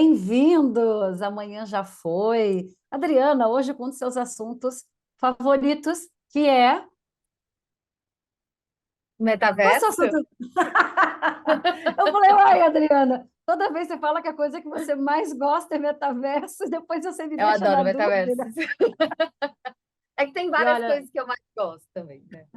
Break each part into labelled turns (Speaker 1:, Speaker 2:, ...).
Speaker 1: Bem-vindos! Amanhã já foi. Adriana, hoje com um dos seus assuntos favoritos, que é... Qual é o seu
Speaker 2: Metaverso?
Speaker 1: assunto? Eu falei, ai, Adriana, toda vez você fala que a coisa que você mais gosta é metaverso, e depois você me
Speaker 2: Eu
Speaker 1: deixa
Speaker 2: adoro
Speaker 1: na
Speaker 2: metaverso.
Speaker 1: dúvida.
Speaker 2: É que tem
Speaker 1: E
Speaker 2: várias
Speaker 1: olha,
Speaker 2: coisas que eu mais gosto também, né?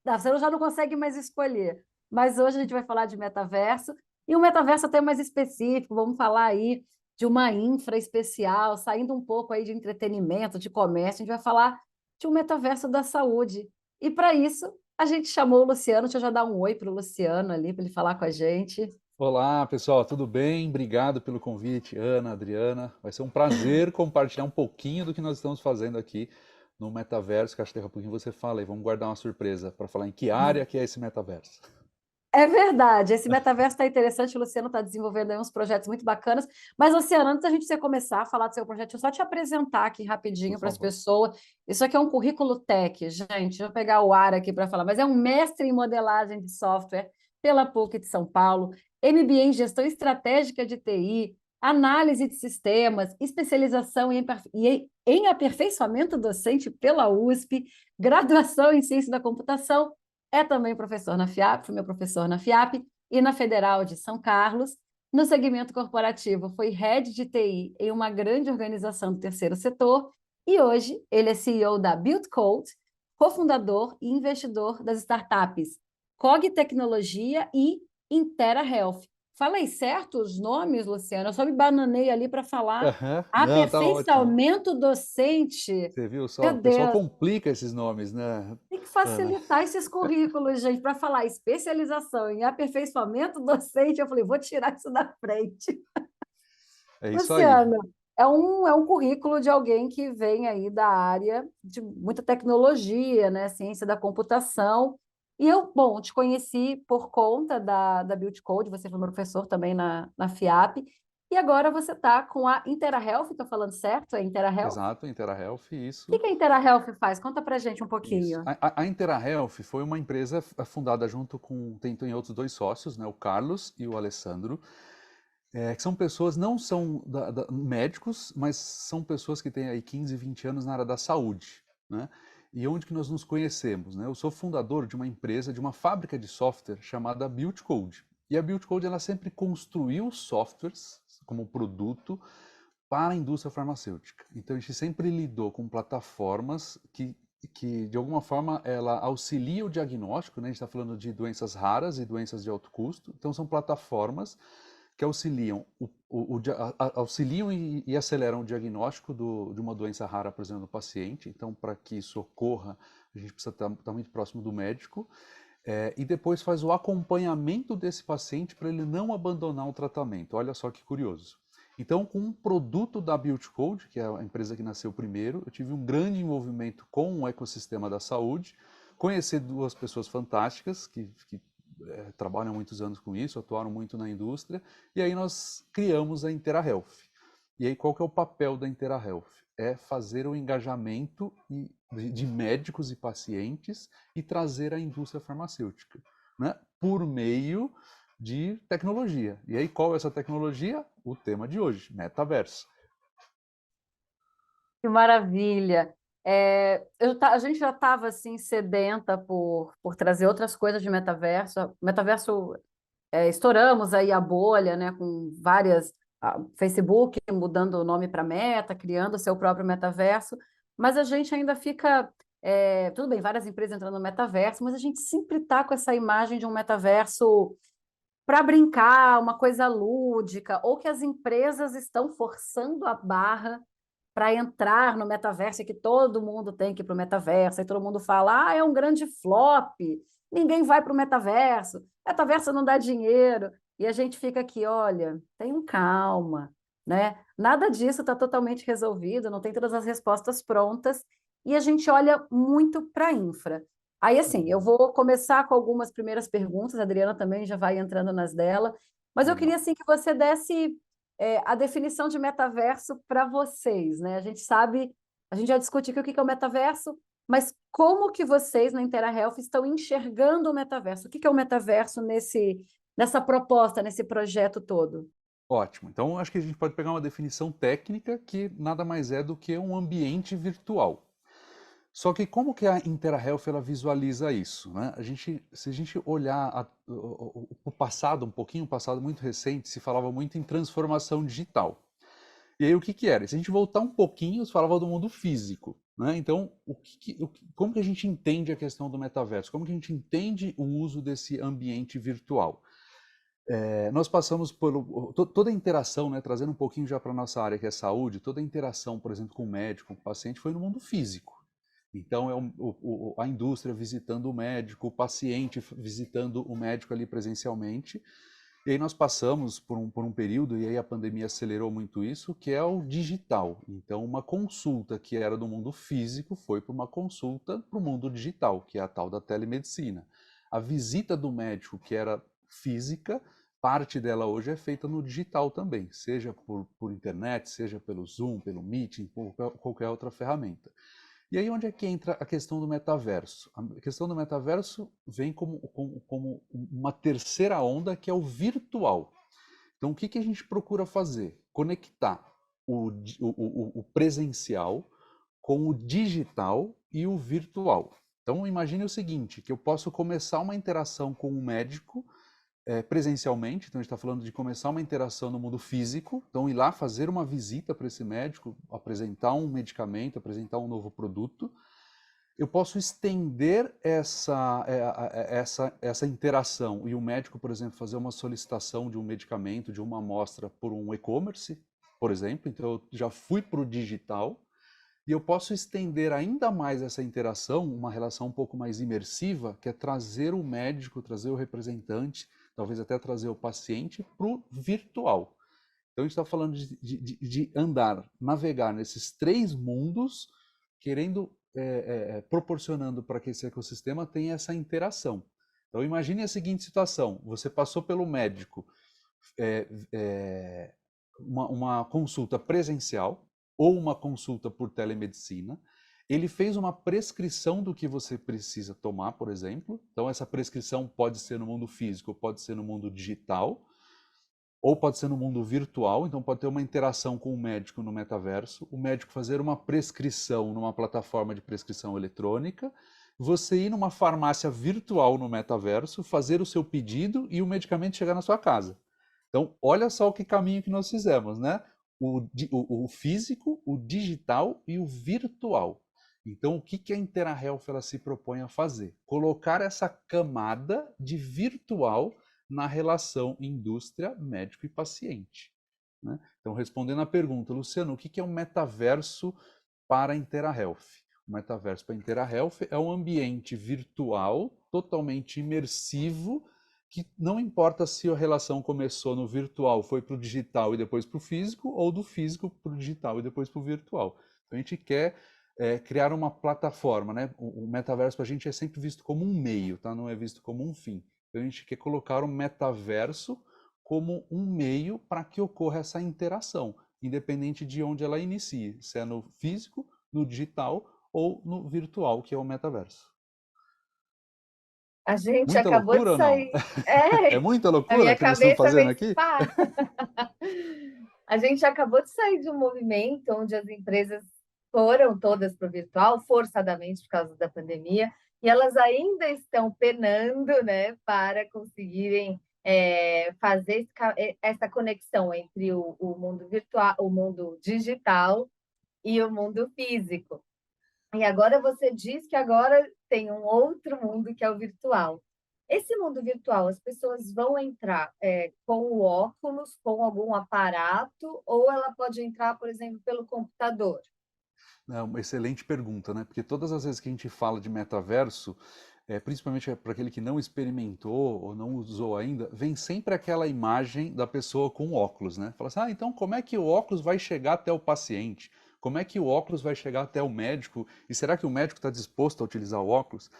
Speaker 1: você já não consegue mais escolher. Mas hoje a gente vai falar de metaverso, e um metaverso até mais específico, vamos falar aí de uma infra especial, saindo um pouco aí de entretenimento, de comércio, a gente vai falar de um metaverso da saúde. E para isso, a gente chamou o Luciano, deixa eu já dar um oi para o Luciano ali, para ele falar com a gente.
Speaker 3: Olá, pessoal, tudo bem? Obrigado pelo convite, Ana, Adriana. Vai ser um prazer compartilhar um pouquinho do que nós estamos fazendo aqui no metaverso, que acho que daqui a pouquinho você fala e vamos guardar uma surpresa para falar em que área que é esse metaverso.
Speaker 1: É verdade, esse metaverso está interessante, o Luciano está desenvolvendo aí uns projetos muito bacanas. Mas, Luciano, antes da gente começar a falar do seu projeto, deixa eu só te apresentar aqui
Speaker 3: Por
Speaker 1: rapidinho para as
Speaker 3: favor.
Speaker 1: pessoas. Isso aqui é um currículo tech, gente. Deixa eu pegar o ar aqui para falar, mas é um mestre em modelagem de software pela PUC de São Paulo, MBA em gestão estratégica de TI, análise de sistemas, especialização em aperfeiçoamento docente pela USP, graduação em ciência da computação. É também professor na FIAP, foi meu professor na FIAP e na Federal de São Carlos. No segmento corporativo, foi head de TI em uma grande organização do terceiro setor e hoje ele é CEO da Build Code, cofundador e investidor das startups Cog Tecnologia e Intera Health. Falei certo os nomes, Luciano? Eu só me bananei ali para falar
Speaker 3: Aham. Não, tá ótimo.
Speaker 1: aperfeiçoamento docente.
Speaker 3: Você viu só?
Speaker 1: Meu
Speaker 3: O pessoal
Speaker 1: Deus,
Speaker 3: complica esses nomes, né,
Speaker 1: tem que
Speaker 3: Ana?
Speaker 1: facilitar esses currículos, gente, para falar especialização em aperfeiçoamento docente. Eu falei, vou tirar isso da frente.
Speaker 3: É isso aí.
Speaker 1: Luciano, é um currículo de alguém que vem aí da área de muita tecnologia, né? Ciência da computação. E eu, bom, te conheci por conta da Build Code, você foi meu professor também na FIAP, e agora você está com a InteraHealth, estou falando certo? É InteraHealth? O
Speaker 3: Exato, InteraHealth,
Speaker 1: que
Speaker 3: isso.
Speaker 1: que a InteraHealth faz? Conta pra gente um
Speaker 3: Isso.
Speaker 1: pouquinho.
Speaker 3: A InteraHealth foi uma empresa fundada junto com, tem outros dois sócios, né, o Carlos e o Alessandro, que são pessoas, não são médicos, mas são pessoas que têm aí 15, 20 anos na área da saúde, né? E onde que nós nos conhecemos, né? Eu sou fundador de uma empresa, de uma fábrica de software chamada Build Code. E a Build Code, ela sempre construiu softwares como produto para a indústria farmacêutica. Então a gente sempre lidou com plataformas que de alguma forma ela auxilia o diagnóstico, né? A gente está falando de doenças raras e doenças de alto custo. Então são plataformas que auxiliam, auxiliam e aceleram o diagnóstico de uma doença rara, por exemplo, no paciente. Então, para que isso ocorra, a gente precisa estar muito próximo do médico. E depois faz o acompanhamento desse paciente para ele não abandonar o tratamento. Olha só que curioso. Então, com um produto da Build Code, que é a empresa que nasceu primeiro, eu tive um grande envolvimento com o ecossistema da saúde, conheci duas pessoas fantásticas que trabalham há muitos anos com isso, atuaram muito na indústria, e aí nós criamos a InteraHealth. E aí qual que é o papel da InteraHealth? É fazer o engajamento de médicos e pacientes e trazer a indústria farmacêutica, né? Por meio de tecnologia. E aí qual é essa tecnologia? O tema de hoje, metaverso.
Speaker 1: Que maravilha! A gente já estava assim sedenta por trazer outras coisas de metaverso. Metaverso, estouramos aí a bolha, né, com várias Facebook mudando o nome para Meta, criando o seu próprio metaverso, mas a gente ainda fica tudo bem, várias empresas entrando no metaverso, mas a gente sempre está com essa imagem de um metaverso para brincar, uma coisa lúdica, ou que as empresas estão forçando a barra para entrar no metaverso e que todo mundo tem que ir para o metaverso, e todo mundo fala, é um grande flop, ninguém vai para o metaverso não dá dinheiro, e a gente fica aqui, olha, tenham calma, né? Nada disso está totalmente resolvido, não tem todas as respostas prontas, e a gente olha muito para a infra. Aí, assim, eu vou começar com algumas primeiras perguntas, a Adriana também já vai entrando nas dela, mas eu queria,
Speaker 3: Legal.
Speaker 1: assim, que você desse a definição de metaverso para vocês, né? A gente sabe, a gente já discutiu aqui o que é o metaverso, mas como que vocês na InteraHealth estão enxergando o metaverso? O que é o metaverso nessa proposta, nesse projeto todo?
Speaker 3: Ótimo. Então, acho que a gente pode pegar uma definição técnica que nada mais é do que um ambiente virtual. Só que como que a InterAhealth ela visualiza isso, né? Se a gente olhar o passado, um pouquinho, o passado muito recente, se falava muito em transformação digital. E aí o que que era? Se a gente voltar um pouquinho, se falava do mundo físico, né? Então, como que a gente entende a questão do metaverso? Como que a gente entende o uso desse ambiente virtual? Nós passamos toda a interação, né, trazendo um pouquinho já para a nossa área que é saúde, toda a interação, por exemplo, com o médico, com o paciente, foi no mundo físico. Então, é a indústria visitando o médico, o paciente visitando o médico ali presencialmente. E aí nós passamos por um período, e aí a pandemia acelerou muito isso, que é o digital. Então, uma consulta que era do mundo físico foi para uma consulta para o mundo digital, que é a tal da telemedicina. A visita do médico, que era física, parte dela hoje é feita no digital também, seja por internet, seja pelo Zoom, pelo Meeting, por qualquer outra ferramenta. E aí onde é que entra a questão do metaverso? A questão do metaverso vem como uma terceira onda, que é o virtual. Então, o que que a gente procura fazer? Conectar o presencial com o digital e o virtual. Então, imagine o seguinte, que eu posso começar uma interação com um médico presencialmente, então a gente está falando de começar uma interação no mundo físico, então ir lá fazer uma visita para esse médico, apresentar um medicamento, apresentar um novo produto. Eu posso estender essa interação e o médico, por exemplo, fazer uma solicitação de um medicamento, de uma amostra por um e-commerce, por exemplo, então eu já fui para o digital, e eu posso estender ainda mais essa interação, uma relação um pouco mais imersiva, que é trazer o médico, trazer o representante, talvez até trazer o paciente para o virtual. Então a gente está falando de andar, navegar nesses três mundos, querendo, proporcionando para que esse ecossistema tenha essa interação. Então imagine a seguinte situação: você passou pelo médico, é, é, uma consulta presencial ou uma consulta por telemedicina. Ele fez uma prescrição do que você precisa tomar, por exemplo. Então, essa prescrição pode ser no mundo físico, pode ser no mundo digital, ou pode ser no mundo virtual. Então, pode ter uma interação com o médico no metaverso, o médico fazer uma prescrição numa plataforma de prescrição eletrônica, você ir numa farmácia virtual no metaverso, fazer o seu pedido e o medicamento chegar na sua casa. Então, olha só o que caminho que nós fizemos, né? O físico, o digital e o virtual. Então, o que que a InterAhealth ela se propõe a fazer? Colocar essa camada de virtual na relação indústria, médico e paciente, né? Então, respondendo à pergunta, Luciano, o que que é um metaverso para a InterAhealth? O metaverso para a InterAhealth é um ambiente virtual totalmente imersivo, que não importa se a relação começou no virtual, foi para o digital e depois para o físico, ou do físico para o digital e depois para o virtual. Então a gente quer criar uma plataforma, né? O metaverso para a gente é sempre visto como um meio, tá? Não é visto como um fim. Então a gente quer colocar o metaverso como um meio para que ocorra essa interação, independente de onde ela inicie, se é no físico, no digital ou no virtual, que é o metaverso.
Speaker 2: A gente
Speaker 3: Muita
Speaker 2: acabou de
Speaker 3: loucura ou não?
Speaker 2: sair.
Speaker 3: É muita
Speaker 2: A
Speaker 3: loucura
Speaker 2: minha
Speaker 3: que nós estamos
Speaker 2: cabeça
Speaker 3: fazendo
Speaker 2: fez
Speaker 3: aqui?
Speaker 2: pá. A gente acabou de sair de um movimento onde as empresas foram todas para o virtual, forçadamente por causa da pandemia, e elas ainda estão penando, né, para conseguirem fazer essa conexão entre o mundo virtual, o mundo digital e o mundo físico. E agora você diz que agora tem um outro mundo que é o virtual. Esse mundo virtual, as pessoas vão entrar com o óculos, com algum aparato, ou ela pode entrar, por exemplo, pelo computador?
Speaker 3: É uma excelente pergunta, né? Porque todas as vezes que a gente fala de metaverso, principalmente para aquele que não experimentou ou não usou ainda, vem sempre aquela imagem da pessoa com óculos, né? Fala assim, ah, então como é que o óculos vai chegar até o paciente? Como é que o óculos vai chegar até o médico? E será que o médico está disposto a utilizar o óculos?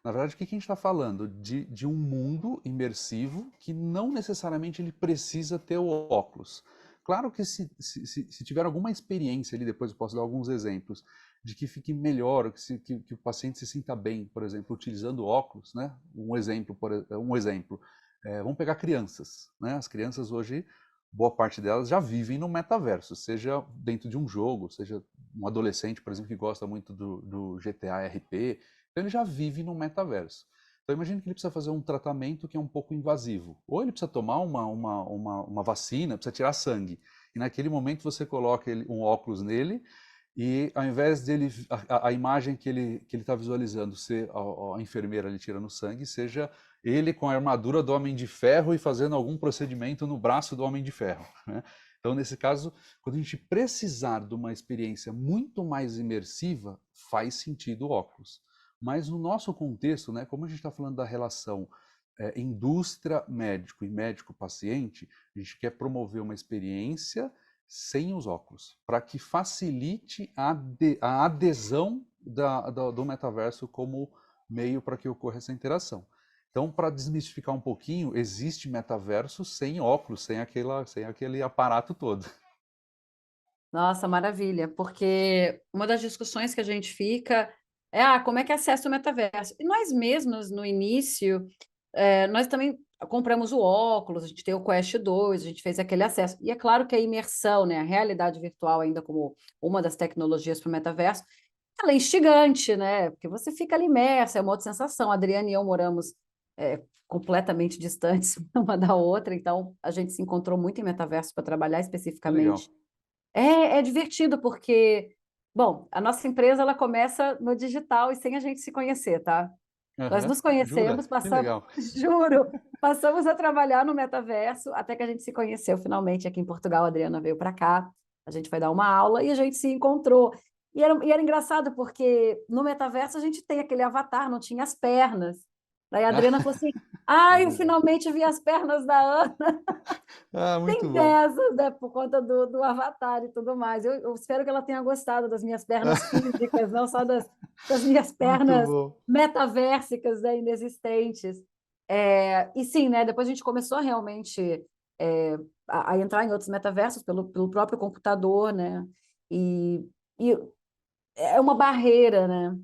Speaker 3: Na verdade, o que a gente está falando? De um mundo imersivo que não necessariamente ele precisa ter o óculos. Claro que se tiver alguma experiência ali, depois eu posso dar alguns exemplos, de que fique melhor, que o paciente se sinta bem, por exemplo, utilizando óculos, né? Um exemplo, vamos pegar crianças, né? As crianças hoje boa parte delas já vivem no metaverso, seja dentro de um jogo, seja um adolescente, por exemplo, que gosta muito do GTA RP, então ele já vive no metaverso. Então imagine que ele precisa fazer um tratamento que é um pouco invasivo. Ou ele precisa tomar uma vacina, precisa tirar sangue. E naquele momento você coloca um óculos nele e ao invés dele, a imagem que ele está visualizando ser a enfermeira ali tirando sangue, seja ele com a armadura do Homem de Ferro e fazendo algum procedimento no braço do Homem de Ferro, né? Então, nesse caso, quando a gente precisar de uma experiência muito mais imersiva, faz sentido o óculos. Mas no nosso contexto, né, como a gente está falando da relação indústria-médico e médico-paciente, a gente quer promover uma experiência sem os óculos, para que facilite a adesão do metaverso como meio para que ocorra essa interação. Então, para desmistificar um pouquinho, existe metaverso sem óculos, sem aquele aparato todo.
Speaker 1: Nossa, maravilha, porque uma das discussões que a gente fica é como é que acessa o metaverso? E nós mesmos, no início, nós também compramos o óculos, a gente tem o Quest 2, a gente fez aquele acesso. E é claro que a imersão, né, a realidade virtual ainda como uma das tecnologias para o metaverso, ela é instigante, né? Porque você fica ali imersa, é uma outra sensação. A Adriana e eu moramos completamente distantes uma da outra, então a gente se encontrou muito em metaverso para trabalhar
Speaker 3: Que legal.
Speaker 1: especificamente. É divertido porque, bom, a nossa empresa ela começa no digital e sem a gente se conhecer, tá? Nós
Speaker 3: Uhum.
Speaker 1: nos
Speaker 3: Jura?
Speaker 1: conhecemos,
Speaker 3: Que
Speaker 1: passamos,
Speaker 3: legal.
Speaker 1: juro, passamos a trabalhar no metaverso até que a gente se conheceu finalmente aqui em Portugal. A Adriana veio para cá, a gente foi dar uma aula e a gente se encontrou. E era engraçado porque no metaverso a gente tem aquele avatar, não tinha as pernas. Daí a Adriana falou assim:
Speaker 3: É
Speaker 1: eu
Speaker 3: verdade.
Speaker 1: finalmente vi as pernas da Ana.
Speaker 3: Ah, muito
Speaker 1: Tem
Speaker 3: bom.
Speaker 1: dessas, né, por conta do avatar e tudo mais. Eu espero que ela tenha gostado das minhas pernas físicas, não só das minhas
Speaker 3: Muito
Speaker 1: pernas
Speaker 3: bom.
Speaker 1: metaversicas, né, inexistentes. E sim, né, depois a gente começou realmente a entrar em outros metaversos pelo próprio computador, né? E é uma barreira, né?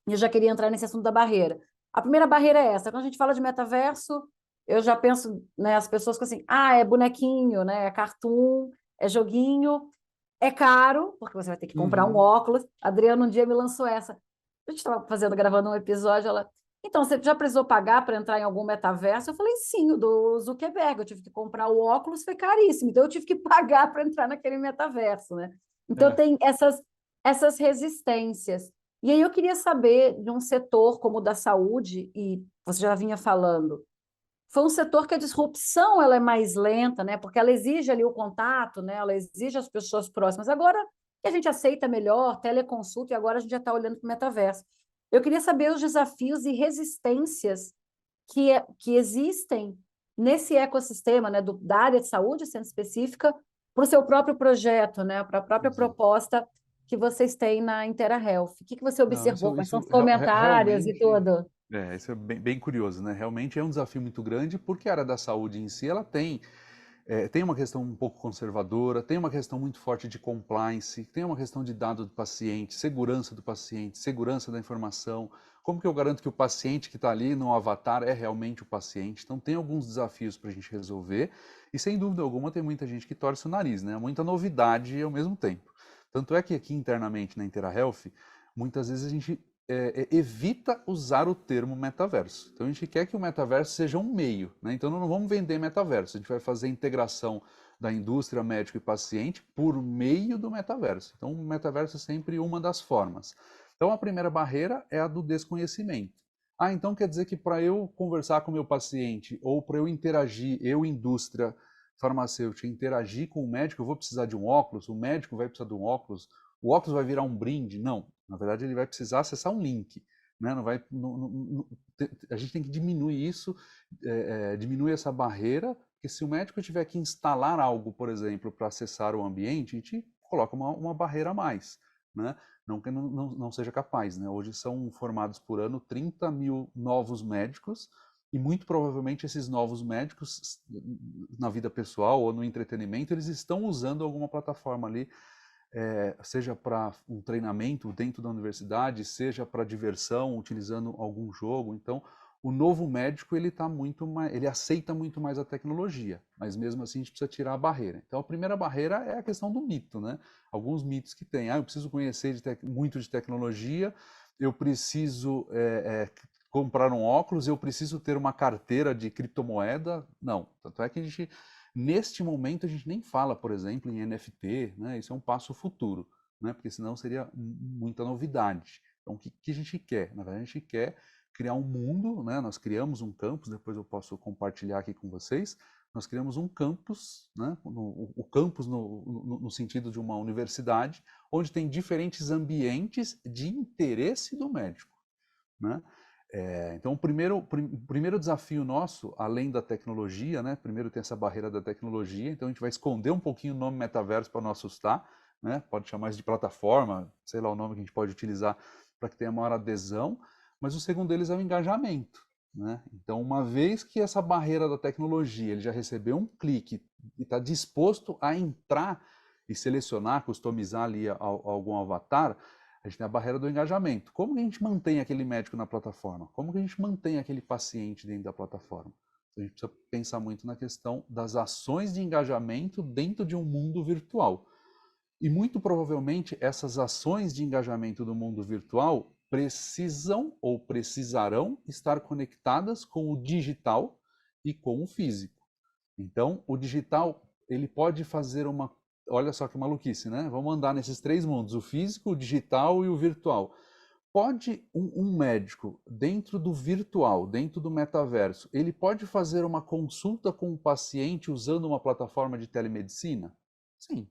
Speaker 1: E eu já queria entrar nesse assunto da barreira. A primeira barreira é essa. Quando a gente fala de metaverso, eu já penso, né, as pessoas que assim, é bonequinho, né, é cartoon, é joguinho, é caro, porque você vai ter que comprar um
Speaker 3: Uhum.
Speaker 1: óculos. A Adriana um dia me lançou essa. A gente estava gravando um episódio, ela, então, você já precisou pagar para entrar em algum metaverso? Eu falei, sim, o do Zuckerberg. Eu tive que comprar o óculos, foi caríssimo. Então, eu tive que pagar para entrar naquele metaverso, né? Então,
Speaker 3: É.
Speaker 1: tem essas resistências. E aí eu queria saber de um setor como o da saúde, e você já vinha falando, foi um setor que a disrupção ela é mais lenta, né? Porque ela exige ali o contato, né? Ela exige as pessoas próximas. Agora que a gente aceita melhor, teleconsulta, e agora a gente já está olhando para o metaverso. Eu queria saber os desafios e resistências que existem nesse ecossistema, né? Da área de saúde, sendo específica, para o seu próprio projeto, né? Para a própria
Speaker 3: Exato.
Speaker 1: proposta que vocês têm na Intera Health. O que você
Speaker 3: Não,
Speaker 1: observou? Quais são os comentários e
Speaker 3: realmente,
Speaker 1: tudo?
Speaker 3: isso é bem curioso, né? Realmente é um desafio muito grande, porque a área da saúde em si, ela tem uma questão um pouco conservadora, tem uma questão muito forte de compliance, tem uma questão de dado do paciente, segurança da informação. Como que eu garanto que o paciente que está ali no avatar é realmente o paciente? Então, tem alguns desafios para a gente resolver, e sem dúvida alguma, tem muita gente que torce o nariz, né? Muita novidade ao mesmo tempo. Tanto é que aqui internamente na InteraHealth, muitas vezes a gente evita usar o termo metaverso. Então a gente quer que o metaverso seja um meio, né? Então não vamos vender metaverso, a gente vai fazer a integração da indústria médico e paciente por meio do metaverso. Então o metaverso é sempre uma das formas. Então a primeira barreira é a do desconhecimento. Então quer dizer que para eu conversar com o meu paciente ou para eu interagir, eu indústria farmacêutica, interagir com o médico, eu vou precisar de um óculos, o médico vai precisar de um óculos, o óculos vai virar um brinde? Não. Na verdade, ele vai precisar acessar um link. Né? A gente tem que diminuir isso, diminuir essa barreira, porque se o médico tiver que instalar algo, por exemplo, para acessar o ambiente, a gente coloca uma barreira a mais. Né? Não que não seja capaz. Né? Hoje são formados por ano 30 mil novos médicos, e muito provavelmente esses novos médicos, na vida pessoal ou no entretenimento, eles estão usando alguma plataforma ali, seja para um treinamento dentro da universidade, seja para diversão, utilizando algum jogo. Então, o novo médico ele tá muito mais, ele aceita muito mais a tecnologia, mas mesmo assim a gente precisa tirar a barreira. Então a primeira barreira é a questão do mito, né? Alguns mitos que tem. Eu preciso conhecer muito de tecnologia, eu preciso comprar um óculos, eu preciso ter uma carteira de criptomoeda. Não, tanto é que a gente, neste momento, a gente nem fala, por exemplo, em NFT, né? Isso é um passo futuro, né? Porque senão seria muita novidade. Então, o que a gente quer? Na verdade, a gente quer criar um mundo, né? Nós criamos um campus, depois eu posso compartilhar aqui com vocês. Nós criamos um campus, né? O campus no sentido de uma universidade, onde tem diferentes ambientes de interesse do médico, né? Então, o primeiro desafio nosso, além da tecnologia, né? Primeiro tem essa barreira da tecnologia, então a gente vai esconder um pouquinho o nome metaverso para não assustar, né? Pode chamar isso de plataforma, sei lá o nome que a gente pode utilizar para que tenha maior adesão, mas o segundo deles é o engajamento, né? Então, uma vez que essa barreira da tecnologia, ele já recebeu um clique e está disposto a entrar e selecionar, customizar ali algum avatar, a gente tem a barreira do engajamento. Como que a gente mantém aquele médico na plataforma? Como que a gente mantém aquele paciente dentro da plataforma? Então, a gente precisa pensar muito na questão das ações de engajamento dentro de um mundo virtual. E muito provavelmente essas ações de engajamento do mundo virtual precisam ou precisarão estar conectadas com o digital e com o físico. Então, o digital, ele pode fazer uma... Olha só que maluquice, né? Vamos andar nesses três mundos, o físico, o digital e o virtual. Pode um médico, dentro do virtual, dentro do metaverso, ele pode fazer uma consulta com o paciente usando uma plataforma de telemedicina? Sim.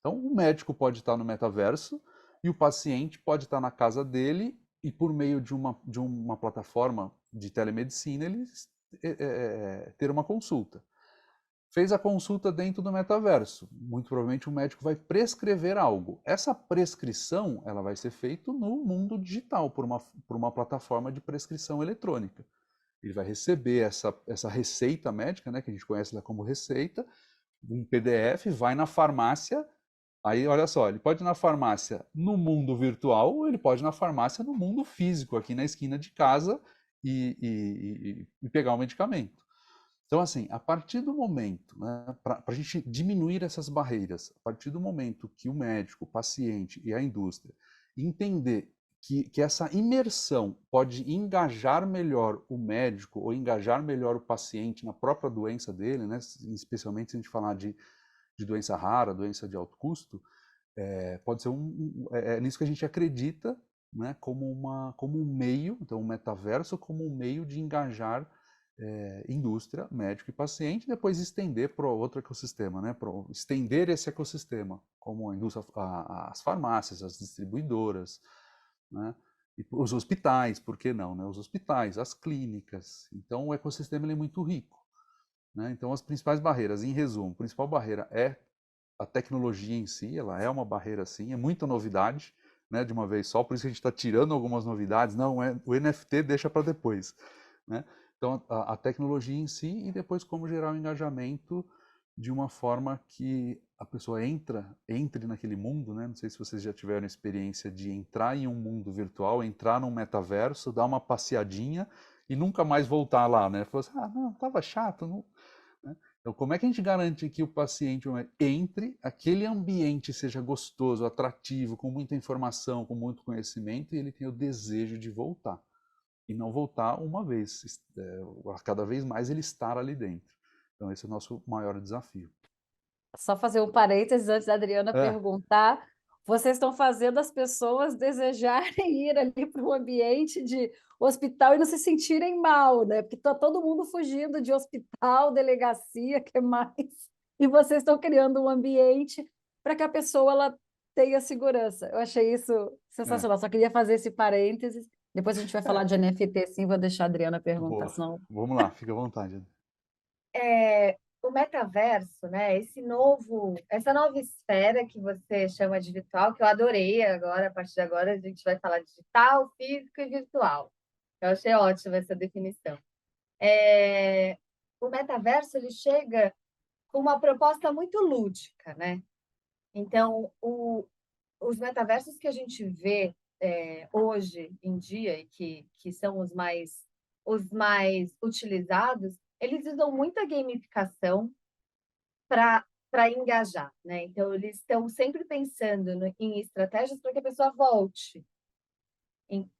Speaker 3: Então, o médico pode estar no metaverso e o paciente pode estar na casa dele e, por meio de uma plataforma de telemedicina, ele ter uma consulta. Fez a consulta dentro do metaverso. Muito provavelmente o médico vai prescrever algo. Essa prescrição ela vai ser feita no mundo digital, por uma plataforma de prescrição eletrônica. Ele vai receber essa receita médica, né, que a gente conhece lá como receita, um PDF, vai na farmácia. Aí, olha só, ele pode ir na farmácia no mundo virtual ou ele pode ir na farmácia no mundo físico, aqui na esquina de casa, e pegar o medicamento. Então, assim, a partir do momento, né, para a gente diminuir essas barreiras, a partir do momento que o médico, o paciente e a indústria entender que essa imersão pode engajar melhor o médico ou engajar melhor o paciente na própria doença dele, né, especialmente se a gente falar de doença rara, doença de alto custo, pode ser nisso que a gente acredita, né, como um meio, então o metaverso como um meio de engajar indústria, médico e paciente, e depois estender para outro ecossistema, né, estender esse ecossistema, como a indústria, as farmácias, as distribuidoras, né, e os hospitais, por que não, né, os hospitais, as clínicas. Então o ecossistema ele é muito rico, né? Então as principais barreiras, em resumo, a principal barreira é a tecnologia em si, ela é uma barreira sim, é muita novidade, né, de uma vez só, por isso que a gente está tirando algumas novidades, não, o NFT deixa para depois, né? Então, a tecnologia em si e depois como gerar um engajamento de uma forma que a pessoa entre naquele mundo, né? Não sei se vocês já tiveram experiência de entrar em um mundo virtual, entrar num metaverso, dar uma passeadinha e nunca mais voltar lá, né? Falou assim, não, tava chato, não... né? Então, como é que a gente garante que o paciente entre, aquele ambiente seja gostoso, atrativo, com muita informação, com muito conhecimento, e ele tenha o desejo de voltar? E não voltar uma vez, cada vez mais ele estar ali dentro. Então esse é o nosso maior desafio.
Speaker 1: Só fazer um parênteses antes da Adriana perguntar. Vocês estão fazendo as pessoas desejarem ir ali para um ambiente de hospital e não se sentirem mal, né? Porque está todo mundo fugindo de hospital, delegacia, que mais? E vocês estão criando um ambiente para que a pessoa ela tenha segurança. Eu achei isso sensacional. Só queria fazer esse parênteses. Depois a gente vai falar de NFT, sim. Vou deixar a Adriana perguntar,
Speaker 3: Boa.
Speaker 1: senão...
Speaker 3: Vamos lá, fica à vontade.
Speaker 2: O metaverso, né? Essa nova esfera que você chama de virtual, que eu adorei agora, a partir de agora a gente vai falar digital, físico e virtual. Eu achei ótima essa definição. O metaverso ele chega com uma proposta muito lúdica, né? Então, os metaversos que a gente vê hoje em dia e que são os mais os mais utilizados, eles usam muita gamificação para engajar, né? Então, eles estão sempre pensando em estratégias para que a pessoa volte, em,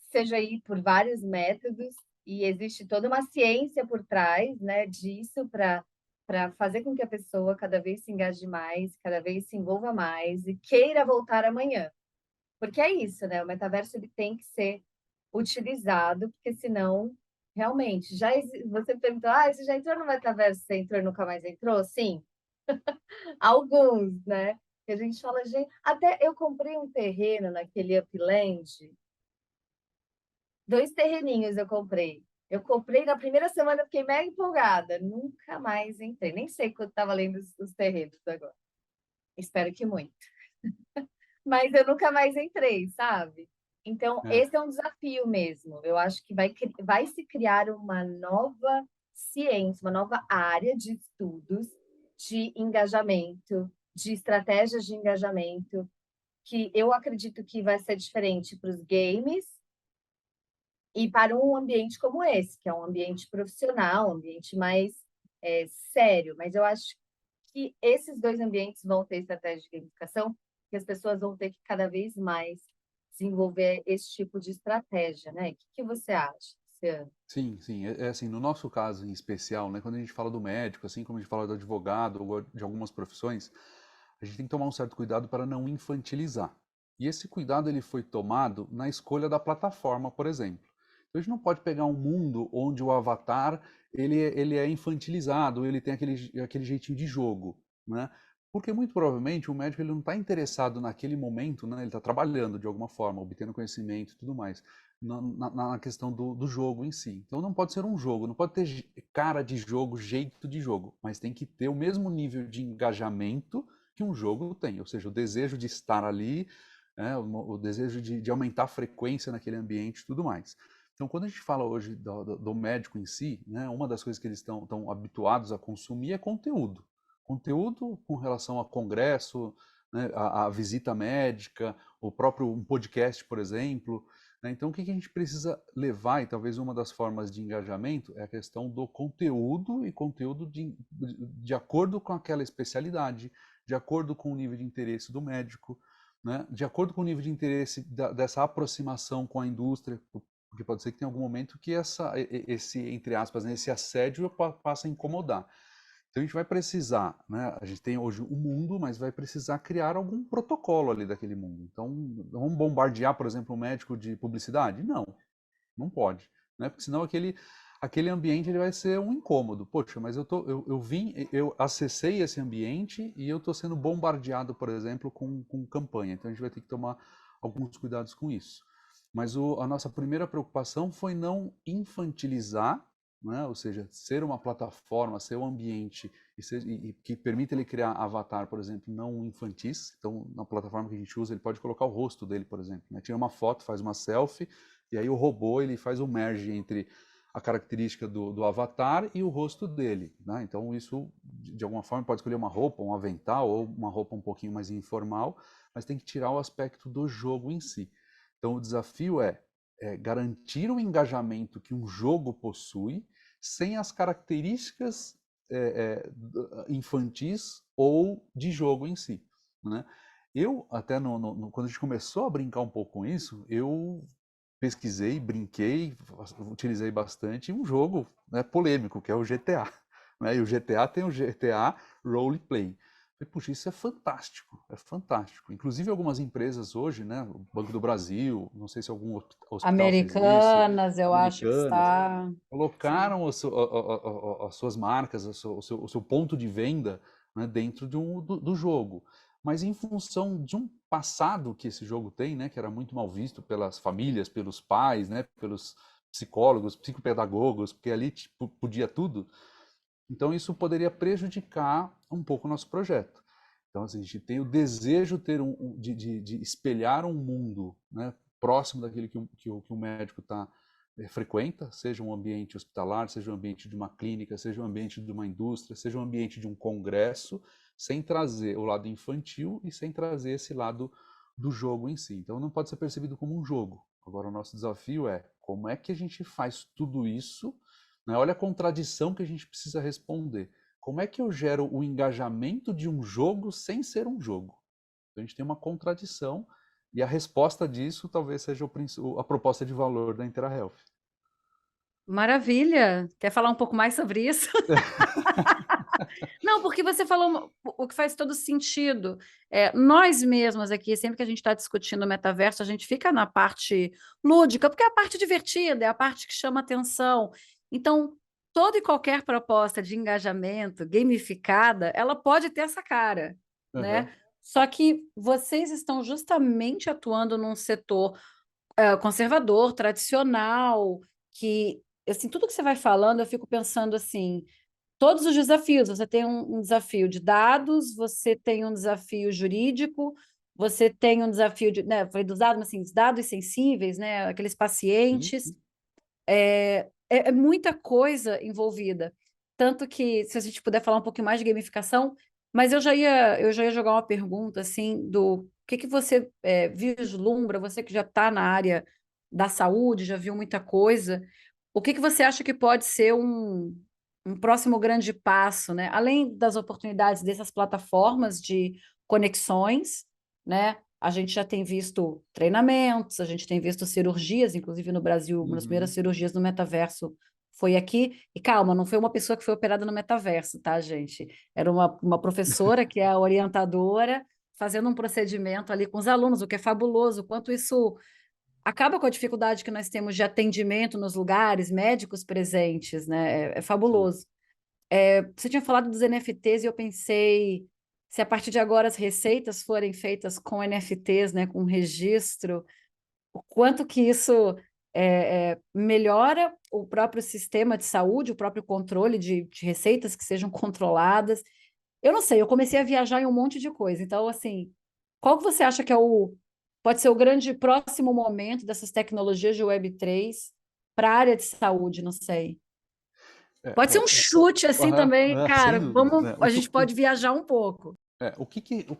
Speaker 2: seja aí por vários métodos, e existe toda uma ciência por trás, né, disso para fazer com que a pessoa cada vez se engaje mais, cada vez se envolva mais e queira voltar amanhã. Porque é isso, né? O metaverso ele tem que ser utilizado, porque senão, realmente, você perguntou, você já entrou no metaverso, você entrou e nunca mais entrou? Sim, alguns, né? Que a gente fala, gente, até eu comprei um terreno naquele Upland, 2 terreninhos eu comprei. Eu comprei na primeira semana, fiquei mega empolgada, nunca mais entrei. Nem sei quanto tá valendo os terrenos agora. Espero que muito. Mas eu nunca mais entrei, sabe? Então,
Speaker 3: É,
Speaker 2: esse é um desafio mesmo. Eu acho que vai se criar uma nova ciência, uma nova área de estudos de engajamento, de estratégias de engajamento, que eu acredito que vai ser diferente para os games e para um ambiente como esse, que é um ambiente profissional, um ambiente mais sério. Mas eu acho que esses dois ambientes vão ter estratégia de gamificação, que as pessoas vão ter que cada vez mais desenvolver esse tipo de estratégia, né? O que você acha, Luciano?
Speaker 3: sim, sim. É assim, no nosso caso em especial, né, quando a gente fala do médico, assim como a gente fala do advogado ou de algumas profissões, a gente tem que tomar um certo cuidado para não infantilizar. E esse cuidado ele foi tomado na escolha da plataforma, por exemplo. Então a gente não pode pegar um mundo onde o avatar ele é infantilizado, ele tem aquele jeitinho de jogo, né? Porque muito provavelmente o médico ele não está interessado naquele momento, né? Ele está trabalhando de alguma forma, obtendo conhecimento e tudo mais, na questão do jogo em si. Então não pode ser um jogo, não pode ter cara de jogo, jeito de jogo, mas tem que ter o mesmo nível de engajamento que um jogo tem, ou seja, o desejo de estar ali, né, o desejo de aumentar a frequência naquele ambiente e tudo mais. Então, quando a gente fala hoje do médico em si, né, uma das coisas que eles estão habituados a consumir é conteúdo. Conteúdo com relação a congresso, né, a visita médica, o próprio um podcast, por exemplo. Né? Então, o que a gente precisa levar, e talvez uma das formas de engajamento, é a questão do conteúdo e conteúdo de acordo com aquela especialidade, de acordo com o nível de interesse do médico, né? De acordo com o nível de interesse dessa aproximação com a indústria, porque pode ser que tenha algum momento que esse, entre aspas, né, esse assédio passe a incomodar. Então a gente vai precisar, né? A gente tem hoje um mundo, mas vai precisar criar algum protocolo ali daquele mundo. Então, vamos bombardear, por exemplo, um médico de publicidade? Não, não pode, né? Porque senão aquele ambiente ele vai ser um incômodo. Poxa, mas eu acessei esse ambiente e eu estou sendo bombardeado, por exemplo, com campanha. Então a gente vai ter que tomar alguns cuidados com isso. Mas a nossa primeira preocupação foi não infantilizar, né? Ou seja, ser uma plataforma, ser um ambiente e que permita ele criar avatar, por exemplo, não infantis. Então, na plataforma que a gente usa, ele pode colocar o rosto dele, por exemplo, né? Tira uma foto, faz uma selfie, e aí o robô ele faz o merge entre a característica do avatar e o rosto dele, né? Então isso de alguma forma pode escolher uma roupa, um avental ou uma roupa um pouquinho mais informal, mas tem que tirar o aspecto do jogo em si. Então o desafio é garantir o engajamento que um jogo possui sem as características infantis ou de jogo em si, né? Eu até quando a gente começou a brincar um pouco com isso, eu pesquisei, brinquei, utilizei bastante um jogo, né, polêmico, que é o GTA. Né? E o GTA tem o GTA Roleplay. Falei, puxa, isso é fantástico, é fantástico. Inclusive algumas empresas hoje, né, o Banco do Brasil, não sei se algum hospital fez isso,
Speaker 1: Americanas, eu acho que
Speaker 3: Americanas,
Speaker 1: está. Sim.
Speaker 3: colocaram as suas marcas, o seu ponto de venda, né, dentro do jogo. Mas em função de um passado que esse jogo tem, né, que era muito mal visto pelas famílias, pelos pais, né, pelos psicólogos, psicopedagogos, porque ali tipo, podia tudo, então isso poderia prejudicar um pouco o nosso projeto. Então assim, a gente tem o desejo de espelhar um mundo, né, próximo daquele que o médico frequenta, seja um ambiente hospitalar, seja um ambiente de uma clínica, seja um ambiente de uma indústria, seja um ambiente de um congresso, sem trazer o lado infantil e sem trazer esse lado do jogo em si. Então não pode ser percebido como um jogo. Agora o nosso desafio é Como é que a gente faz tudo isso, né? Olha a contradição que a gente precisa responder. Como é que eu gero o engajamento de um jogo sem ser um jogo? Então, a gente tem uma contradição e a resposta disso talvez seja a proposta de valor da InterAHealth.
Speaker 1: Maravilha! Quer falar um pouco mais sobre isso? Não, porque você falou o que faz todo sentido. Nós mesmos aqui, sempre que a gente está discutindo o metaverso, a gente fica na parte lúdica, porque é a parte divertida, é a parte que chama atenção. Então, toda e qualquer proposta de engajamento gamificada, ela pode ter essa cara,
Speaker 3: Uhum.
Speaker 1: né? Só que vocês estão justamente atuando num setor conservador, tradicional, que, assim, tudo que você vai falando, eu fico pensando assim, todos os desafios. Você tem um desafio de dados, você tem um desafio jurídico, você tem um desafio de, né, falei dos dados, mas assim, os dados sensíveis, né, aqueles
Speaker 3: Sim,
Speaker 1: pacientes,
Speaker 3: sim.
Speaker 1: é muita coisa envolvida. Tanto que, se a gente puder falar um pouquinho mais de gamificação, mas eu já ia jogar uma pergunta assim do que você vislumbra, você que já está na área da saúde, já viu muita coisa, o que você acha que pode ser um próximo grande passo, né? Além das oportunidades dessas plataformas de conexões, né? A gente já tem visto treinamentos, a gente tem visto cirurgias, inclusive no Brasil, uma das primeiras
Speaker 3: Uhum.
Speaker 1: cirurgias no metaverso foi aqui. E calma, não foi uma pessoa que foi operada no metaverso, tá, gente? Era uma professora que é a orientadora fazendo um procedimento ali com os alunos, o que é fabuloso, o quanto isso acaba com a dificuldade que nós temos de atendimento nos lugares, médicos presentes, né? É
Speaker 3: Sim.
Speaker 1: fabuloso. Você tinha falado dos NFTs e eu pensei, se a partir de agora as receitas forem feitas com NFTs, né, com registro, o quanto que isso melhora o próprio sistema de saúde, o próprio controle de receitas que sejam controladas. Eu não sei, eu comecei a viajar em um monte de coisa. Então, assim, qual que você acha que pode ser o grande próximo momento dessas tecnologias de Web3 para a área de saúde? Não sei.
Speaker 3: É,
Speaker 1: Pode ser um chute assim
Speaker 3: aham,
Speaker 1: também,
Speaker 3: sem
Speaker 1: cara.
Speaker 3: dúvida, né?
Speaker 1: A gente pode viajar um pouco.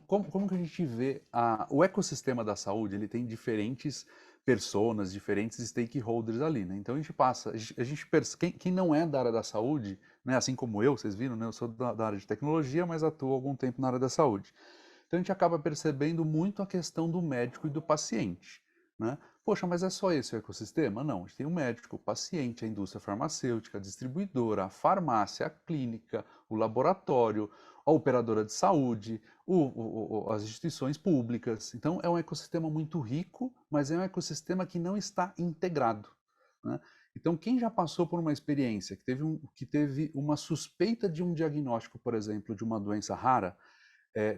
Speaker 3: Como que a gente vê o ecossistema da saúde? Ele tem diferentes personas, diferentes stakeholders ali, né? Então a gente passa, quem não é da área da saúde, né? Assim como eu, vocês viram, né? Eu sou da área de tecnologia, mas atuo há algum tempo na área da saúde. Então a gente acaba percebendo muito a questão do médico e do paciente, né? Poxa, mas é só esse o ecossistema? Não, a gente tem o médico, o paciente, a indústria farmacêutica, a distribuidora, a farmácia, a clínica, o laboratório, a operadora de saúde, as instituições públicas. Então é um ecossistema muito rico, mas é um ecossistema que não está integrado, né? Então, quem já passou por uma experiência que teve uma suspeita de um diagnóstico, por exemplo, de uma doença rara,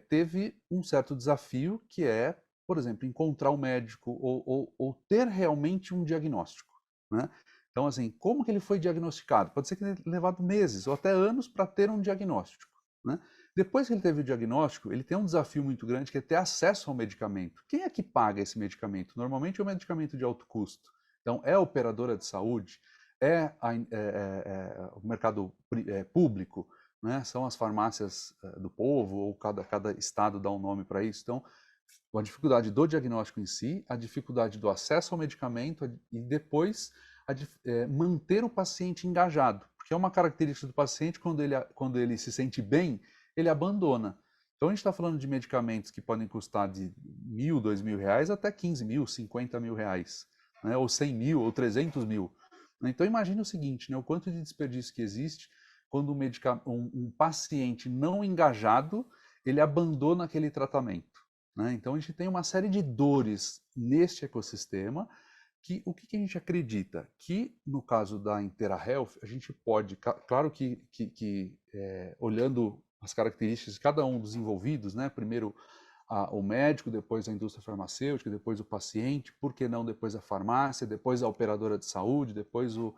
Speaker 3: teve um certo desafio que é, por exemplo, encontrar um médico ou ter realmente um diagnóstico, né? Então, assim, como que ele foi diagnosticado? Pode ser que ele tenha levado meses ou até anos para ter um diagnóstico, né? Depois que ele teve o diagnóstico, ele tem um desafio muito grande que é ter acesso ao medicamento. Quem é que paga esse medicamento? Normalmente é um medicamento de alto custo. Então, é a operadora de saúde, o mercado público, né? São as farmácias do povo, ou cada estado dá um nome para isso. Então, a dificuldade do diagnóstico em si, a dificuldade do acesso ao medicamento e depois manter o paciente engajado, porque é uma característica do paciente, quando ele se sente bem, ele abandona. Então, a gente está falando de medicamentos que podem custar de R$ 1.000, R$ 2.000 até 15 mil, 50 mil reais, né? Ou 100 mil, ou 300 mil. Então, imagine o seguinte, né? O quanto de desperdício que existe quando um paciente não engajado, ele abandona aquele tratamento, né? Então a gente tem uma série de dores neste ecossistema que o que a gente acredita? Que no caso da InterAHealth, a gente pode, claro que olhando as características de cada um dos envolvidos, né? Primeiro o médico, depois a indústria farmacêutica, depois o paciente, por que não depois a farmácia, depois a operadora de saúde, depois o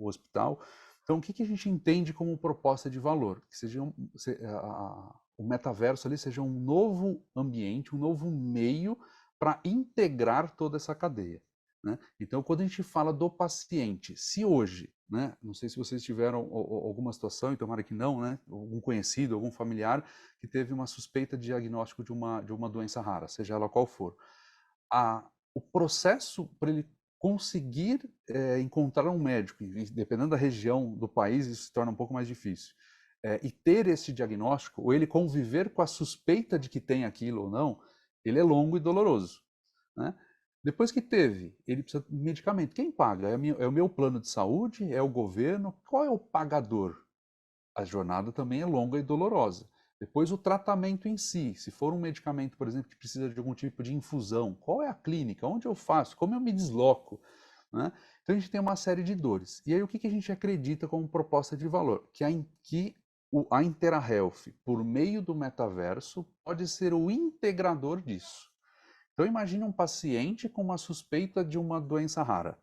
Speaker 3: hospital. Então, o que a gente entende como proposta de valor? Que seja o metaverso ali seja um novo ambiente, um novo meio para integrar toda essa cadeia, né? Então, quando a gente fala do paciente, se hoje, né, não sei se vocês tiveram alguma situação, e tomara que não, né, algum conhecido, algum familiar que teve uma suspeita de diagnóstico de uma doença rara, seja ela qual for, o processo para ele conseguir encontrar um médico, e dependendo da região do país, isso se torna um pouco mais difícil, e ter esse diagnóstico, ou ele conviver com a suspeita de que tem aquilo ou não, ele é longo e doloroso, né? Depois que teve, ele precisa de medicamento. Quem paga? É o meu plano de saúde? É o governo? Qual é o pagador? A jornada também é longa e dolorosa. Depois o tratamento em si, se for um medicamento, por exemplo, que precisa de algum tipo de infusão, qual é a clínica? Onde eu faço? Como eu me desloco? Né? Então a gente tem uma série de dores. E aí o que a gente acredita como proposta de valor? Que a InteraHealth, por meio do metaverso, pode ser o integrador disso. Então imagine um paciente com uma suspeita de uma doença rara.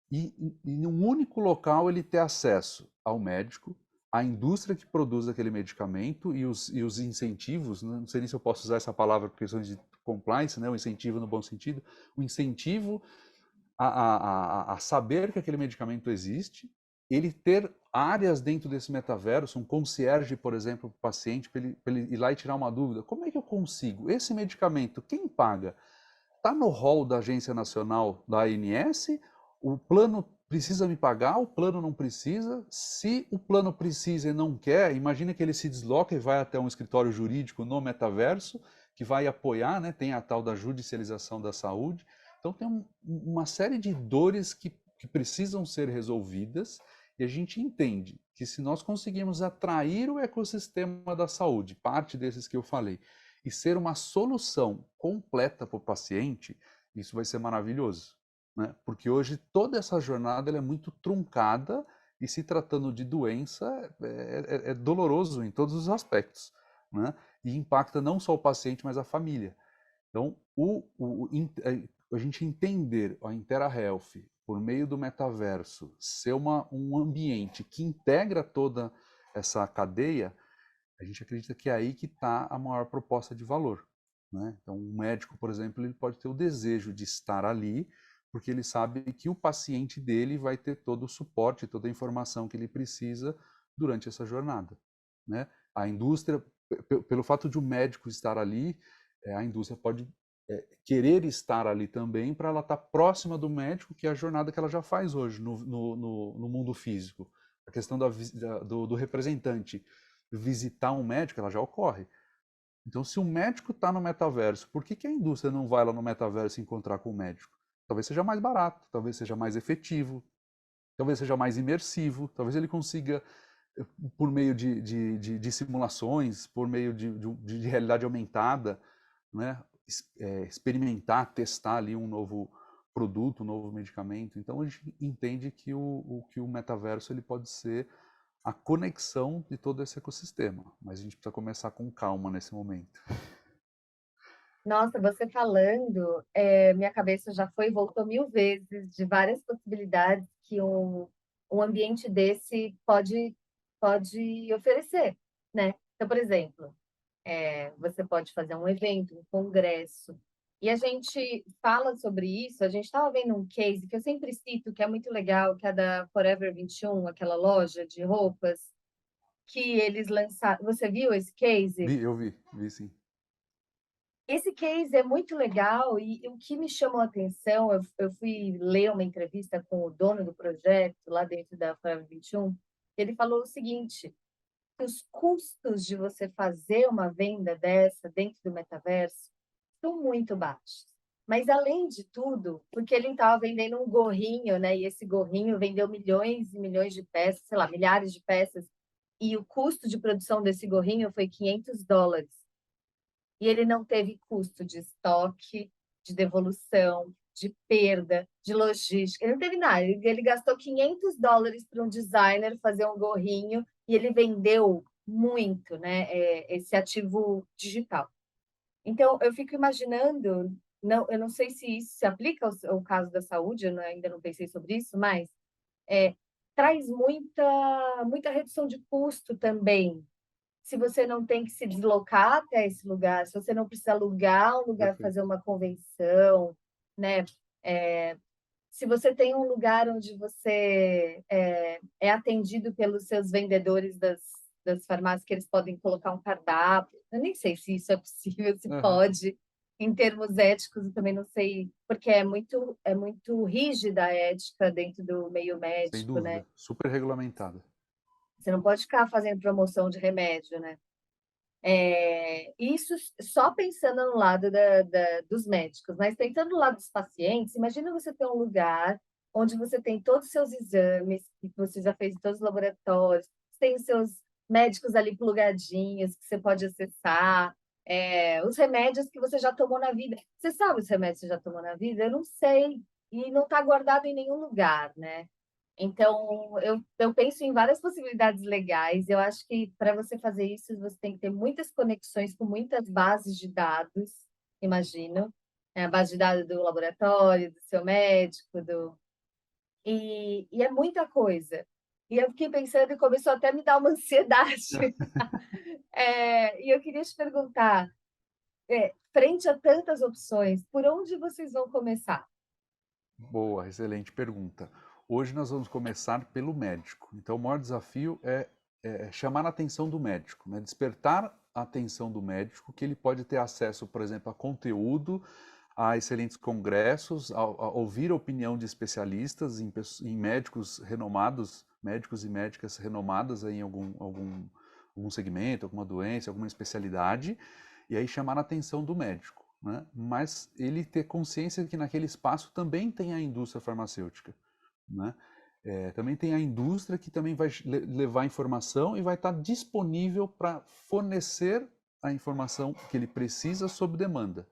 Speaker 3: E em um único local ele ter acesso ao médico, à indústria que produz aquele medicamento e os incentivos, não sei nem se eu posso usar essa palavra por questões de compliance, né? O incentivo no bom sentido, o incentivo a saber que aquele medicamento existe, ele ter áreas dentro desse metaverso, um concierge, por exemplo, para o paciente, para ele ir lá e tirar uma dúvida. Como é que eu consigo? Esse medicamento, quem paga? Está no rol da Agência Nacional da ANS? O plano precisa me pagar? O plano não precisa? Se o plano precisa e não quer, imagina que ele se desloca e vai até um escritório jurídico no metaverso, que vai apoiar, né? Tem a tal da judicialização da saúde. Então tem uma série de dores que precisam ser resolvidas e a gente entende que se nós conseguirmos atrair o ecossistema da saúde, parte desses que eu falei, e ser uma solução completa para o paciente, isso vai ser maravilhoso, né? Porque hoje toda essa jornada ela é muito truncada e se tratando de doença é doloroso em todos os aspectos, né? E impacta não só o paciente, mas a família. Então, a gente entender a InteraHealth por meio do metaverso ser um ambiente que integra toda essa cadeia, a gente acredita que é aí que está a maior proposta de valor, né? Então, um médico, por exemplo, ele pode ter o desejo de estar ali, porque ele sabe que o paciente dele vai ter todo o suporte, toda a informação que ele precisa durante essa jornada, né? A indústria, pelo fato de o médico estar ali, a indústria pode querer estar ali também para ela estar próxima do médico, que é a jornada que ela já faz hoje no mundo físico. A questão do representante visitar um médico, ela já ocorre. Então, se o médico está no metaverso, por que a indústria não vai lá no metaverso encontrar com o médico? Talvez seja mais barato, talvez seja mais efetivo, talvez seja mais imersivo, talvez ele consiga, por meio de simulações, por meio de realidade aumentada, né, experimentar, testar ali um novo produto, um novo medicamento. Então, a gente entende que o metaverso ele pode ser a conexão de todo esse ecossistema, mas a gente precisa começar com calma nesse momento.
Speaker 2: Nossa, você falando, minha cabeça já foi e voltou 1000 vezes de várias possibilidades que um ambiente desse pode oferecer, né? Então, por exemplo, você pode fazer um evento, um congresso, e a gente fala sobre isso, a gente estava vendo um case que eu sempre cito, que é muito legal, que é da Forever 21, aquela loja de roupas, que eles lançaram. Você viu esse case?
Speaker 3: Eu vi sim.
Speaker 2: Esse case é muito legal e o que me chamou a atenção, eu fui ler uma entrevista com o dono do projeto lá dentro da Forever 21, ele falou o seguinte, que os custos de você fazer uma venda dessa dentro do metaverso são muito baixos. Mas além de tudo, porque ele estava vendendo um gorrinho, né? E esse gorrinho vendeu milhões e milhões de peças, sei lá, milhares de peças, e o custo de produção desse gorrinho foi $500. E ele não teve custo de estoque, de devolução, de perda, de logística. Ele não teve nada. Ele gastou $500 para um designer fazer um gorrinho e ele vendeu muito, né, esse ativo digital. Então, eu fico imaginando, não, eu não sei se isso se aplica ao caso da saúde, eu ainda não pensei sobre isso, mas traz muita redução de custo também, se você não tem que se deslocar até esse lugar, se você não precisa alugar um lugar para fazer uma convenção, né? Se você tem um lugar onde você é atendido pelos seus vendedores das farmácias, que eles podem colocar um cardápio. Eu nem sei se isso é possível, se
Speaker 3: Uhum.
Speaker 2: pode, em termos éticos, eu também não sei, porque é muito rígida a ética dentro do meio
Speaker 3: Sem
Speaker 2: médico, né?
Speaker 3: dúvida, super regulamentada.
Speaker 2: Você não pode ficar fazendo promoção de remédio, né? Isso só pensando no lado dos médicos, mas pensando no lado dos pacientes, imagina você ter um lugar onde você tem todos os seus exames, que você já fez em todos os laboratórios, tem os seus médicos ali plugadinhos, que você pode acessar, os remédios que você já tomou na vida. Você sabe os remédios que você já tomou na vida? Eu não sei, e não está guardado em nenhum lugar, né? Então, eu penso em várias possibilidades legais. Eu acho que para você fazer isso, você tem que ter muitas conexões com muitas bases de dados, imagino. A base de dados do laboratório, do seu médico, e é muita coisa. E eu fiquei pensando e começou até a me dar uma ansiedade. E eu queria te perguntar, frente a tantas opções, por onde vocês vão começar?
Speaker 3: Boa, excelente pergunta. Hoje nós vamos começar pelo médico. Então, o maior desafio é chamar a atenção do médico, né? Despertar a atenção do médico, que ele pode ter acesso, por exemplo, a conteúdo, a excelentes congressos, a ouvir a opinião de especialistas em médicos renomados, médicos e médicas renomadas aí em algum segmento, alguma doença, alguma especialidade, e aí chamar a atenção do médico, né? Mas ele ter consciência de que naquele espaço também tem a indústria farmacêutica, né? Também tem a indústria que também vai levar informação e vai estar disponível para fornecer a informação que ele precisa sob demanda.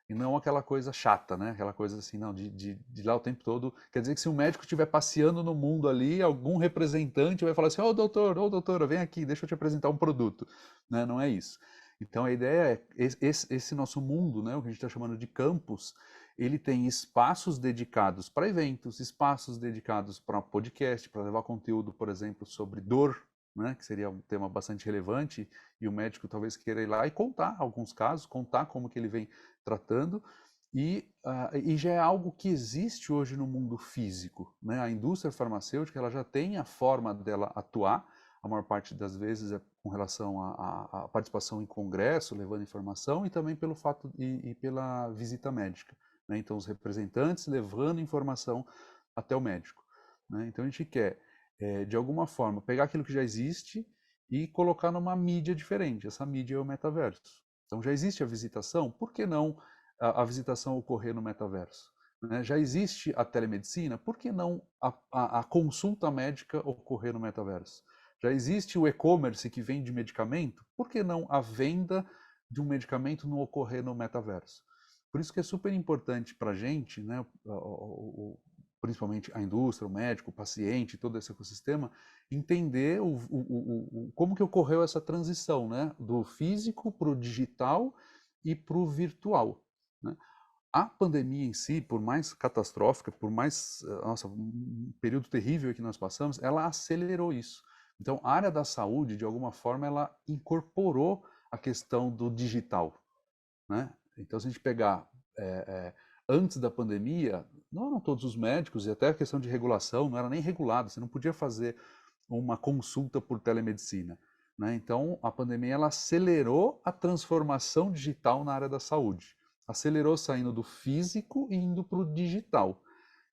Speaker 3: E não aquela coisa chata, né? Aquela coisa assim, não, de lá o tempo todo. Quer dizer que se um médico estiver passeando no mundo ali, algum representante vai falar assim, ô doutor, ô doutora, vem aqui, deixa eu te apresentar um produto. Né? Não é isso. Então a ideia é, esse nosso mundo, né, o que a gente está chamando de campus, ele tem espaços dedicados para eventos, espaços dedicados para podcast, para levar conteúdo, por exemplo, sobre dor, né, que seria um tema bastante relevante, e o médico talvez queira ir lá e contar alguns casos, contar como que ele vem tratando, e já é algo que existe hoje no mundo físico, né? A indústria farmacêutica ela já tem a forma dela atuar, a maior parte das vezes é com relação à participação em congresso, levando informação, e também pelo fato e pela visita médica, né? Então, os representantes levando informação até o médico, né? Então, a gente quer, de alguma forma, pegar aquilo que já existe e colocar numa mídia diferente. Essa mídia é o metaverso. Então, já existe a visitação, por que não a visitação ocorrer no metaverso? Né? Já existe a telemedicina, por que não a consulta médica ocorrer no metaverso? Já existe o e-commerce que vende medicamento, por que não a venda de um medicamento não ocorrer no metaverso? Por isso que é super importante para a gente, né, principalmente a indústria, o médico, o paciente, todo esse ecossistema, entender como que ocorreu essa transição, né, do físico para o digital e para o virtual. Né? A pandemia em si, por mais catastrófica, por mais um período terrível que nós passamos, ela acelerou isso. Então, a área da saúde, de alguma forma, ela incorporou a questão do digital, né? Então, se a gente pegar antes da pandemia, não eram todos os médicos, e até a questão de regulação não era nem regulado, você não podia fazer uma consulta por telemedicina, né? Então, a pandemia ela acelerou a transformação digital na área da saúde. Acelerou saindo do físico e indo para o digital.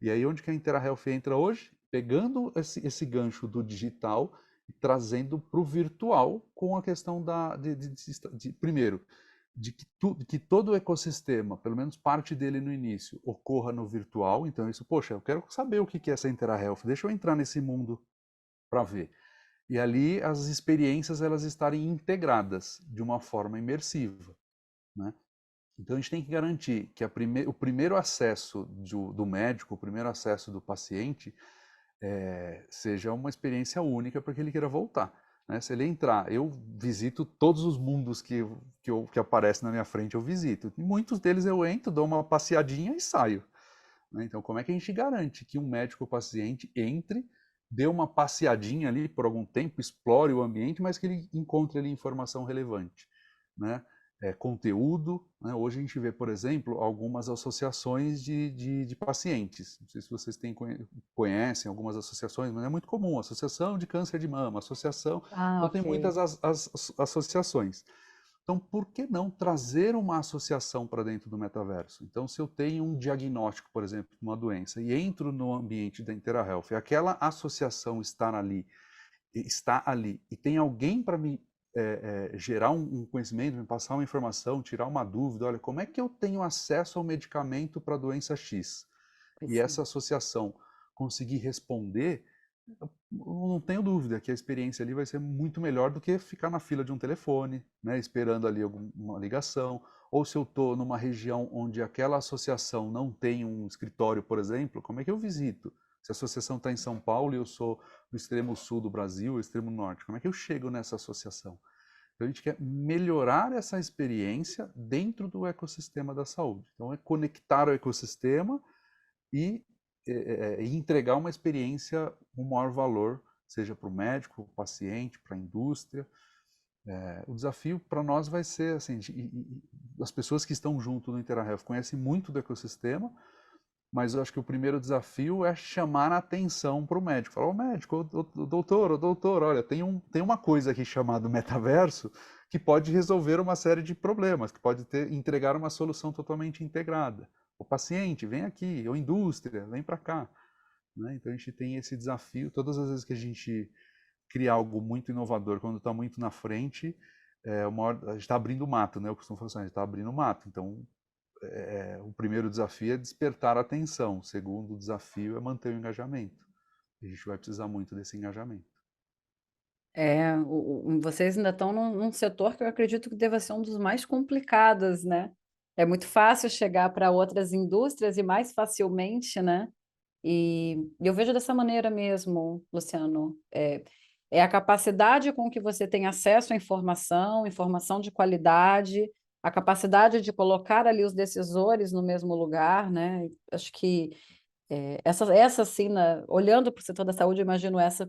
Speaker 3: E aí onde que a InteraHealth entra hoje? Pegando esse gancho do digital e trazendo para o virtual com a questão primeiro, que todo o ecossistema, pelo menos parte dele no início, ocorra no virtual. Então isso, poxa, eu quero saber o que é essa InteraHealth, deixa eu entrar nesse mundo para ver. E ali as experiências elas estarem integradas de uma forma imersiva, né? Então a gente tem que garantir que o primeiro acesso do médico, o primeiro acesso do paciente seja uma experiência única para que ele queira voltar, né? Se ele entrar, eu visito todos os mundos que aparecem na minha frente, eu visito. E muitos deles eu entro, dou uma passeadinha e saio, né? Então como é que a gente garante que um médico paciente entre, dê uma passeadinha ali por algum tempo, explore o ambiente, mas que ele encontre ali informação relevante, né? Conteúdo, né? Hoje a gente vê, por exemplo, algumas associações de pacientes. Não sei se vocês conhecem algumas associações, mas é muito comum. Associação de câncer de mama, associação. Então tem
Speaker 1: Ok.
Speaker 3: muitas as associações. Então, por que não trazer uma associação para dentro do metaverso? Então, se eu tenho um diagnóstico, por exemplo, de uma doença, e entro no ambiente da IntegraHealth, e aquela associação está ali, e tem alguém para me gerar um conhecimento, me passar uma informação, tirar uma dúvida, olha, como é que eu tenho acesso ao medicamento para a doença X? E essa associação conseguir responder, eu não tenho dúvida que a experiência ali vai ser muito melhor do que ficar na fila de um telefone, né, esperando ali alguma ligação, ou se eu estou numa região onde aquela associação não tem um escritório, por exemplo, como é que eu visito? Se a associação está em São Paulo e eu sou do extremo sul do Brasil, extremo norte, como é que eu chego nessa associação? Então a gente quer melhorar essa experiência dentro do ecossistema da saúde. Então é conectar o ecossistema e entregar uma experiência com maior valor, seja para o médico, para o paciente, para a indústria. O desafio para nós vai ser, assim, as pessoas que estão junto no IntegraHealth conhecem muito do ecossistema, mas eu acho que o primeiro desafio é chamar a atenção para o médico. Falar, médico, doutor, olha, tem uma coisa aqui chamada metaverso que pode resolver uma série de problemas, que pode entregar uma solução totalmente integrada. O paciente, vem aqui, ou indústria, vem para cá. Né? Então a gente tem esse desafio, todas as vezes que a gente cria algo muito inovador, quando está muito na frente, a gente está abrindo mato, né? Eu costumo falar assim, a gente está abrindo mato. Então, o primeiro desafio é despertar a atenção, o segundo desafio é manter o engajamento. A gente vai precisar muito desse engajamento.
Speaker 1: Vocês ainda estão num setor que eu acredito que deva ser um dos mais complicados, né? É muito fácil chegar para outras indústrias e mais facilmente, né? E eu vejo dessa maneira mesmo, Luciano. É a capacidade com que você tem acesso à informação de qualidade, a capacidade de colocar ali os decisores no mesmo lugar, né? Acho que essa sim, olhando para o setor da saúde, eu imagino essa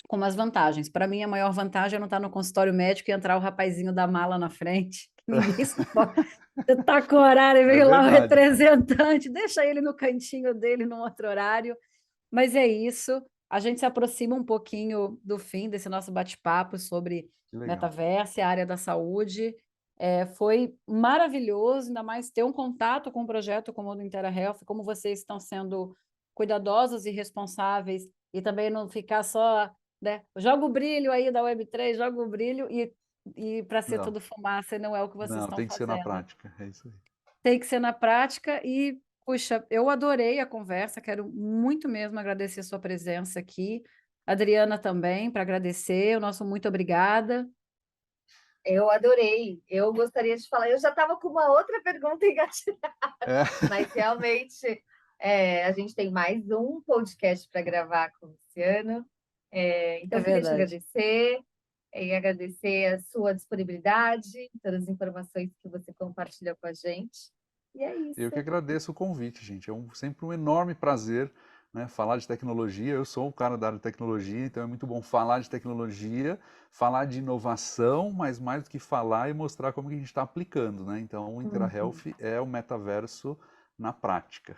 Speaker 1: como as vantagens. Para mim, a maior vantagem é não estar no consultório médico e entrar o rapazinho da mala na frente. Ninguém suporta. Você está com horário e veio lá o representante, deixa ele no cantinho dele num outro horário. Mas é isso. A gente se aproxima um pouquinho do fim desse nosso bate-papo sobre metaverso e a área da saúde. Foi maravilhoso, ainda mais ter um contato com um projeto como o do IntegraHealth, como vocês estão sendo cuidadosos e responsáveis, e também não ficar só, né? Joga o brilho aí da Web3, joga o brilho e para ser tudo fumaça, não é o que vocês estão fazendo.
Speaker 3: Tem que ser na prática, é isso aí.
Speaker 1: Tem que ser na prática e, puxa, eu adorei a conversa, quero muito mesmo agradecer a sua presença aqui. Adriana também, para agradecer, o nosso muito obrigada.
Speaker 2: Eu adorei. Eu gostaria de falar, eu já estava com uma outra pergunta engatilhada, mas realmente a gente tem mais um podcast para gravar com o Luciano. Então, eu queria te agradecer e agradecer a sua disponibilidade, todas as informações que você compartilhou com a gente. E é isso.
Speaker 3: Eu que agradeço o convite, gente. É sempre um enorme prazer, né, falar de tecnologia. Eu sou um cara da área de tecnologia, então é muito bom falar de tecnologia, falar de inovação, mas mais do que falar e mostrar como que a gente está aplicando, né? Então, o IntegraHealth é o metaverso na prática.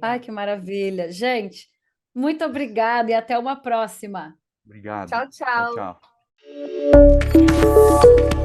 Speaker 1: Ai, que maravilha. Gente, muito obrigada e até uma próxima.
Speaker 3: Obrigado.
Speaker 2: Tchau, tchau.
Speaker 3: Tchau, tchau.